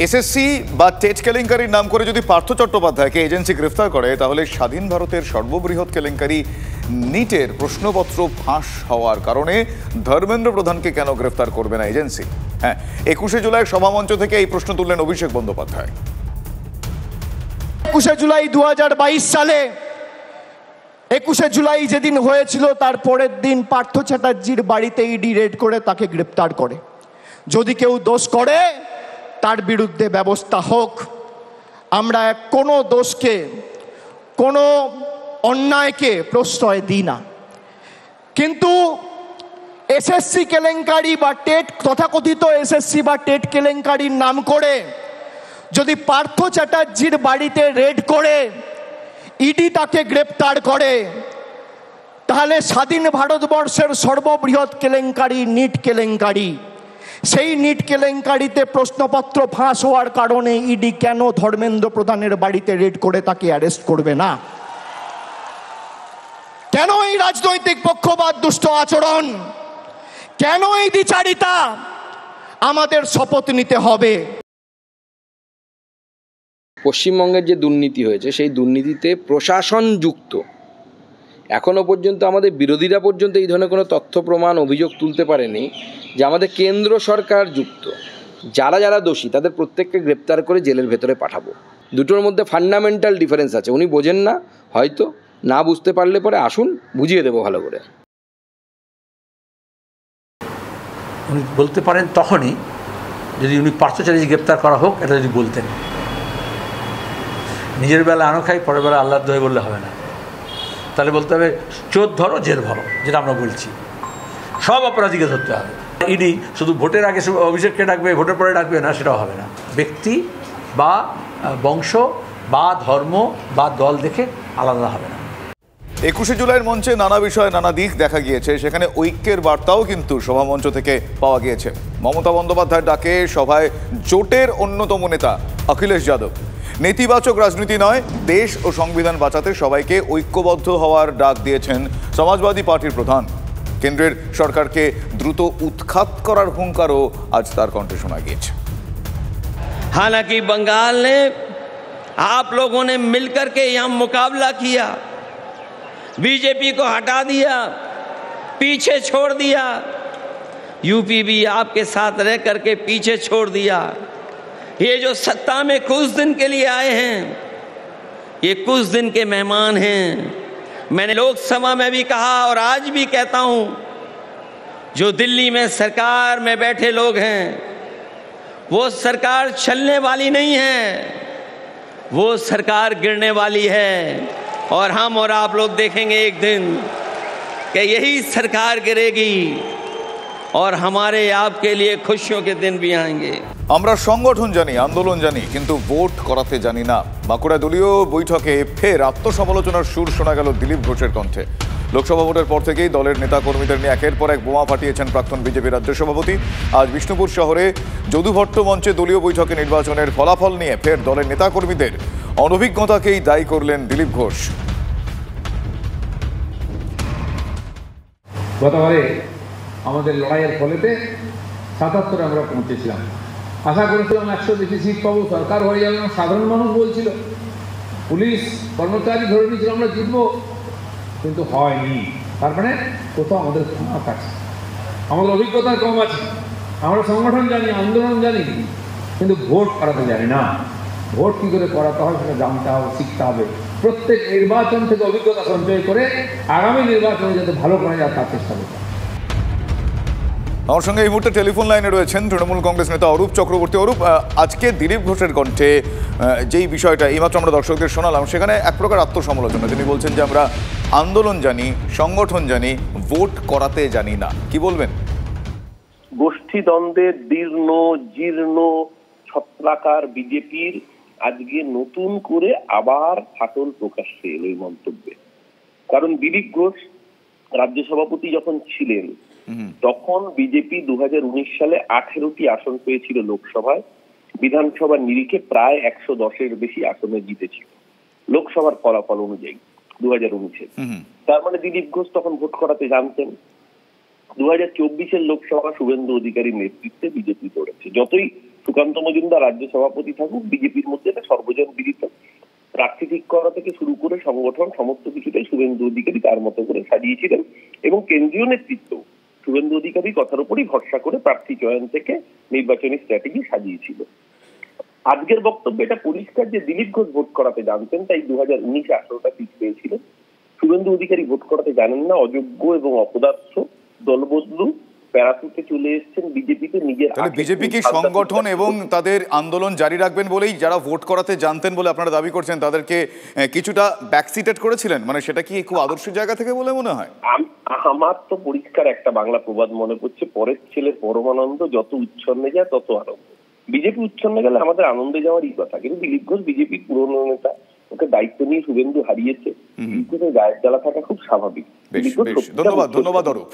SSC বা TET কেলেঙ্কারির নাম করে যদি পার্থ চট্টোপাধ্যায়কে এজেন্সি গ্রেফতার করে, তাহলে স্বাধীন ভারতের সর্ববৃহৎ কেলেঙ্কারি নিটের প্রশ্নপত্র ফাঁস হওয়ার কারণে ধর্মেন্দ্র প্রধানকে কেন গ্রেফতার করবে না এজেন্সি? হ্যাঁ, 21শে জুলাই সভামঞ্চ থেকে এই প্রশ্ন তুললেন অভিষেক বন্দ্যোপাধ্যায়। 21শে জুলাই 2022 সালে 21শে জুলাই যেদিন হয়েছিল তার পরের দিন পার্থ চ্যাটার্জির বাড়িতে ইডি রেড করে তাকে গ্রেপ্তার করে। যদি কেউ দোষ করে তার বিরুদ্ধে ব্যবস্থা হোক। আমরা কোনো দোষকে, কোনো অন্যায়কে প্রশ্রয় দিই না। কিন্তু এসএসসি কেলেঙ্কারি বা টেট, তথাকথিত এসএসসি বা টেট কেলেঙ্কারির নাম করে যদি পার্থ চ্যাটার্জির বাড়িতে রেড করে ইডি তাকে গ্রেপ্তার করে, তাহলে স্বাধীন ভারতবর্ষের সর্ববৃহৎ কেলেঙ্কারি নিট কেলেঙ্কারি, সেই নিট কেলেঙ্কারিতে প্রশ্নপত্র ফাঁস হওয়ার কারণে ইডি কেন ধর্মেন্দ্র প্রধানের বাড়িতে রেড করে তাকে অ্যারেস্ট করবে না? কেন এই রাজনৈতিক পক্ষপাত, দুষ্ট আচরণ, কেন এই দ্বিচারিতা? আমাদের শপথ নিতে হবে। পশ্চিমবঙ্গের যে দুর্নীতি হয়েছে সেই দুর্নীতিতে প্রশাসন যুক্ত। এখনো পর্যন্ত আমাদের বিরোধীরা পর্যন্ত এই ধরনের কোনো তথ্য প্রমাণ অভিযোগ তুলতে পারেনি যে আমাদের কেন্দ্র সরকার যুক্ত। যারা যারা দোষী তাদের প্রত্যেককে গ্রেপ্তার করে জেলের ভেতরে পাঠাবো। দুটোর মধ্যে ফান্ডামেন্টাল ডিফারেন্স আছে। উনি বোঝেন না, হয়তো না বুঝতে পারলে পরে আসুন, বুঝিয়ে দেবো ভালো করে। উনি বলতে পারেন তখনই যদি উনি পার্থ চ্যাটার্জি গ্রেপ্তার করা হোক, এটা যদি বলতেন। নিজের বেলা আনো খাই, পরের বেলা আল্লাহর দোহাই বললে হবে না। তাহলে বলতে হবে চোর ধরো জেল ভরো, যেটা আমরা বলছি। সব অপরাধীকে ধরতে হবে। ইডি শুধু ভোটের আগে অভিষেককে ডাকবে, ভোটের পরে ডাকবে না, সেটাও হবে না। ব্যক্তি বা বংশ বা ধর্ম বা দল দেখে আলাদা হবে না। 21শে জুলাইয়ের মঞ্চে নানা বিষয়ে নানা দিক দেখা গিয়েছে। সেখানে ঐক্যের বার্তাও কিন্তু সভামঞ্চ থেকে পাওয়া গিয়েছে। মমতা বন্দ্যোপাধ্যায়ের ডাকে সভায় জোটের অন্যতম নেতা অখিলেশ যাদব নেতিবাচক রাজনীতি নয়, দেশ ও সংবিধান বাঁচাতে সবাইকে ঐক্যবদ্ধ হওয়ার ডাক দিয়েছেন সমাজবাদী পার্টির প্রধান। কেন্দ্রের সরকারকে দ্রুত উৎখাত করার হুঙ্কারও আজ তার কণ্ঠে শোনা গিয়েছে। हालांकि बंगाल ने आप लोगों ने मिलकर के यहाँ मुकाबला किया, बीजेपी को हटा दिया, पीछे छोड़ दिया। यूपी भी आपके साथ रह करके पीछे छोड़ दिया। ये जो सत्ता में कुछ दिन के लिए आए हैं, ये कुछ दिन के मेहमान हैं। मैंने लोकसभा में भी कहा और आज भी कहता हूं, जो दिल्ली में सरकार में बैठे लोग हैं वो सरकार चलने वाली नहीं है, वो सरकार गिरने वाली है। और हम और आप लोग देखेंगे एक दिन कि यही सरकार गिरेगी और हमारे आपके लिए खुशियों के दिन भी आएंगे। আমরা সংগঠন জানি, আন্দোলন জানি, কিন্তু ভোট করাতে জানি না। বাঁকুড়া দলীয় বৈঠকে ফের আত্মসমালোচনার সুর শোনা গেল দিলীপ ঘোষের কণ্ঠে। লোকসভা ভোটের পর থেকেই দলের নেতা কর্মীদের নিয়ে একের পর এক বোমা ফাটিয়েছেন প্রাক্তন বিজেপি রাজ্য সভাপতি। আজ বিষ্ণুপুর শহরে যদুভট্ট মঞ্চে দলীয় বৈঠকে নির্বাচনের ফলাফল নিয়ে ফের দলের নেতা কর্মীদের অনভিজ্ঞতাকেই দায়ী করলেন দিলীপ ঘোষ। গতবারে আমাদের লড়াইয়ের ফলেতে ৭৭ আমরা পৌঁছেছিলাম। আশা করেছিলাম 100 বেশি সিট পাবো, সরকার হয়ে যাবে। সাধারণ মানুষ বলছিল, পুলিশ কর্মচারী ধরে নিয়েছিল আমরা জিতবো, কিন্তু হয়নি। তার মানে কোথাও আমাদের ফাঁক আছে, আমাদের অভিজ্ঞতা কম আছে। আমরা সংগঠন জানি, আন্দোলন জানি, কিন্তু ভোট করাতে জানি না। ভোট কী করে করাতে হয় সেটা জানতে হবে, শিখতে হবে। প্রত্যেক নির্বাচন থেকে অভিজ্ঞতা সঞ্চয় করে আগামী নির্বাচনে যাতে ভালো করা যায় তার চেষ্টা করতে হবে। আমার সঙ্গে এই মুহূর্তে টেলিফোন লাইনে রয়েছেন তৃণমূল কংগ্রেস নেতা অরূপ চক্রবর্তী। অরূপ, আজকে দিলীপ ঘোষের কণ্ঠে যেই বিষয়টা এইমাত্র আমরা দর্শকদের শোনালাম, সেখানে এক প্রকার আত্মসমালোচনা। তিনি বলছেন যে আমরা আন্দোলন জানি, সংগঠন জানি, ভোট করাতে জানি না। কি বলবেন? গোষ্ঠী দ্বন্দ্বের দীর্ণ জীর্ণ ছত্রাকার বিজেপির আজকে নতুন করে আবার ফাটল প্রকাশ্যে এলো এই মন্তব্যে। কারণ দিলীপ ঘোষ রাজ্য সভাপতি যখন ছিলেন তখন বিজেপি 2019 সালে 18টি আসন পেয়েছিল লোকসভায়, বিধানসভার নিরিখে প্রায় 110-এর বেশি আসনে জিতেছিল লোকসভার ফলাফল অনুযায়ী 2019-এ। তার মানে দিলীপ ঘোষ তখন ভোট করাতে জানতেন। 2024-এর লোকসভা শুভেন্দু অধিকারীর নেতৃত্বে বিজেপি লড়েছে। যতই সুকান্ত মজুমদার রাজ্য সভাপতি থাকুক, বিজেপির মধ্যে একটা সর্বজন বিদিত প্রার্থী ঠিক করা থেকে শুরু করে সংগঠন সমস্ত কিছুটাই শুভেন্দু অধিকারী তার মতো করে সাজিয়েছিলেন এবং কেন্দ্রীয় নেতৃত্ব শুভেন্দু অধিকারী কথার উপরই ভরসা করে প্রার্থী চয়ন থেকে নির্বাচনী স্ট্র্যাটেজি সাজিয়েছিল। আজকের বক্তব্যে এটা পরিষ্কার যে দিলীপ ঘোষ ভোট করাতে জানতেন, তাই 2019-এ 18টা সিট পেয়েছিলেন। শুভেন্দু অধিকারী ভোট করাতে জানেন না, অযোগ্য এবং অপদার্থ, দলবদলু, প্যারাসুটে চলে এসেছেন বিজেপিতে নিজের। তাহলে বিজেপি কি সংগঠন এবং তাদের আন্দোলন জারি রাখবেন বলেই যারা ভোট করাতে জানতেন বলে আপনারা দাবি করছেন তাদেরকে কিছুটা ব্যাকসিটেড করেছিলেন, মানে সেটা কি খুব আদর্শ জায়গা থেকে বলে মনে হয়? আমার তো পরিষ্কার একটা বাংলা প্রবাদ মনে পড়ছে, পরের ছেলে পরমানন্দ, যত উচ্ছন্নে যায় তত আনন্দ। বিজেপি উচ্ছন্নে গেলে আমাদের আনন্দে যাওয়ারই কথা, কিন্তু দিলীপ ঘোষ বিজেপির পুরনো নেতা, ওকে দায়িত্ব নিয়ে শুভেন্দু হারিয়েছে, গায়ের জ্বালা থাকা খুব স্বাভাবিক। ধন্যবাদ অরূপ।